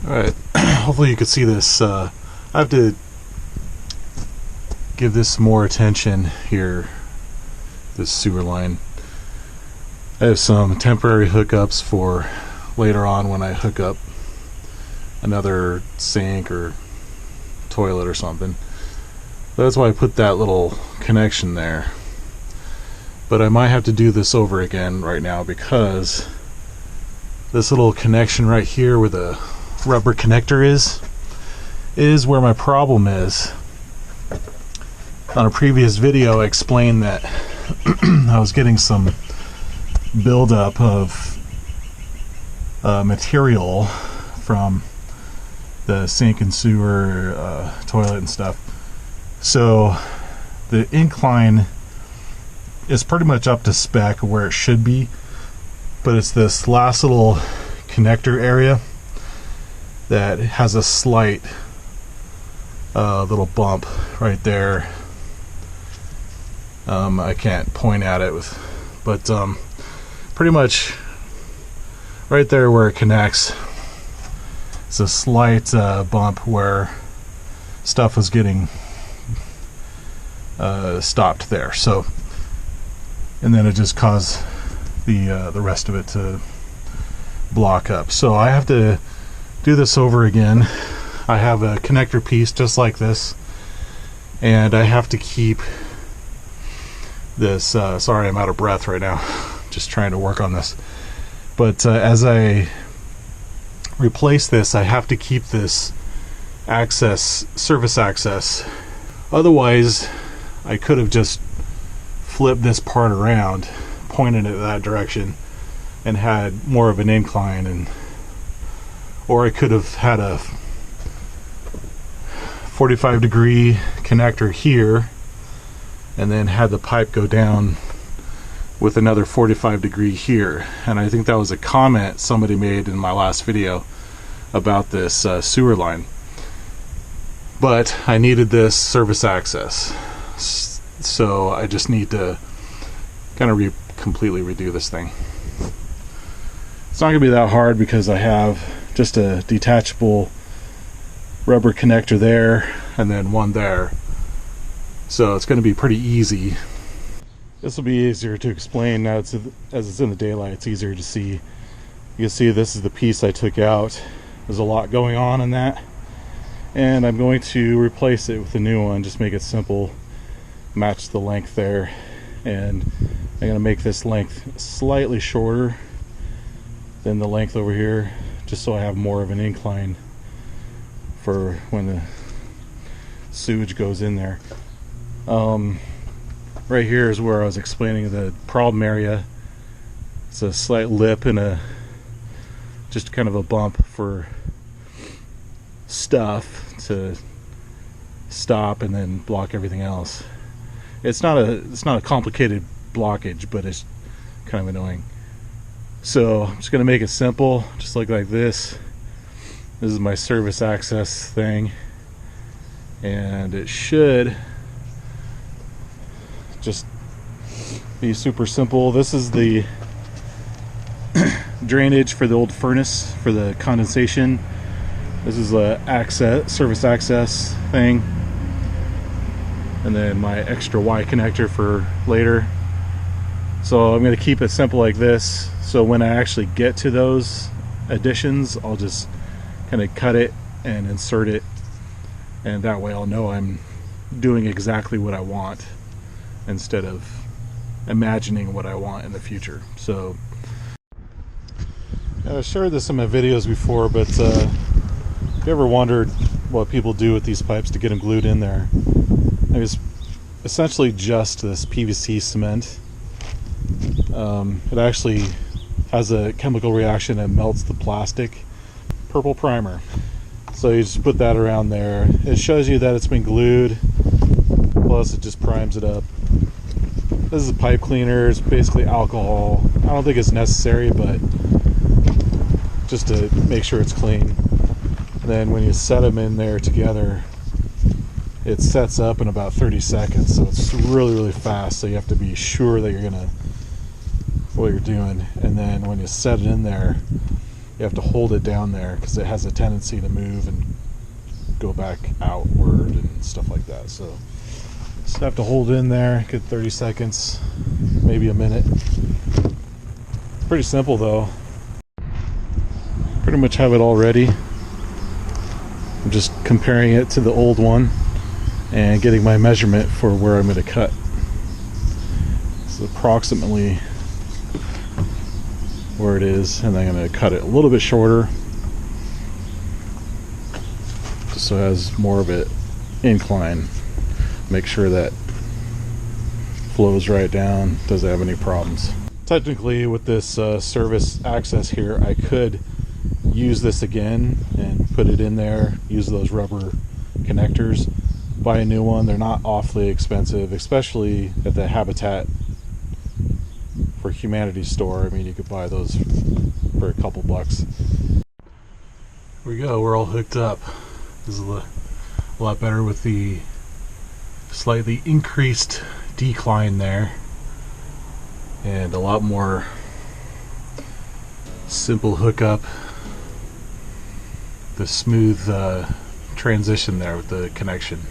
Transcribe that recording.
Alright, hopefully you can see this. I have to give this more attention here, this sewer line. I have some temporary hookups for later on when I hook up another sink or toilet or something. That's why I put that little connection there. But I might have to do this over again right now because this little connection right here where the rubber connector is where my problem is. On a previous video I explained that I was getting some buildup of material from the sink and sewer, toilet and stuff. So the incline is pretty much up to spec where it should be, but it's this last little connector area that has a slight little bump right there. I can't point at it but pretty much right there where it connects, it's a slight bump where stuff was getting stopped there. So, and then it just caused the rest of it to block up. So I have to do this over again. I have a connector piece just like this, and I have to keep this. Sorry, I'm out of breath right now. Just trying to work on this. But as I replace this, I have to keep this surface access. Otherwise, I could have just flipped this part around, pointed it that direction, and had more of an incline, or I could have had a 45-degree connector here and then had the pipe go down with another 45-degree here. And I think that was a comment somebody made in my last video about this sewer line. But I needed this service access, so I just need to kind of completely redo this thing. It's not going to be that hard because I have just a detachable rubber connector there and then one there, so it's going to be pretty easy. This will be easier to explain now as it's in the daylight. It's easier to see. You can see this is the piece I took out. There's a lot going on in that, and I'm going to replace it with a new one. Just make it simple, match the length there, and I'm going to make this length slightly shorter than the length over here, just so I have more of an incline for when the sewage goes in there. Right here is where I was explaining the problem area. It's a slight lip and just kind of a bump for stuff to stop and then block everything else. It's not a complicated blockage, but it's kind of annoying. So I'm just going to make it simple, just like this. This is my service access thing, and it should just be super simple. This is the drainage for the old furnace for the condensation. This is a service access thing, and then my extra Y connector for later. So I'm going to keep it simple like this, so when I actually get to those additions, I'll just kind of cut it and insert it, and that way I'll know I'm doing exactly what I want instead of imagining what I want in the future. So I've shared this in my videos before, but if you ever wondered what people do with these pipes to get them glued in there, it's essentially just this PVC cement. It actually has a chemical reaction and melts the plastic. Purple primer. So you just put that around there. It shows you that it's been glued, plus it just primes it up. This is a pipe cleaner. It's basically alcohol. I don't think it's necessary, but just to make sure it's clean. And then when you set them in there together, it sets up in about 30 seconds, so it's really fast. So you have to be sure that you're gonna what you're doing. And then when you set it in there, you have to hold it down there because it has a tendency to move and go back outward and stuff like that. So just have to hold it in there, get 30 seconds, maybe a minute. Pretty simple though. Pretty much have it all ready. I'm just comparing it to the old one and getting my measurement for where I'm going to cut. This is approximately where it is, and then I'm going to cut it a little bit shorter just so it has more of it incline. Make sure that flows right down, doesn't have any problems. Technically with this service access here, I could use this again and put it in there, use those rubber connectors, buy a new one. They're not awfully expensive, especially at the Habitat for Humanity store. I mean, you could buy those for a couple bucks. Here we go, we're all hooked up. This is a lot better with the slightly increased decline there, and a lot more simple hookup. The smooth transition there with the connection.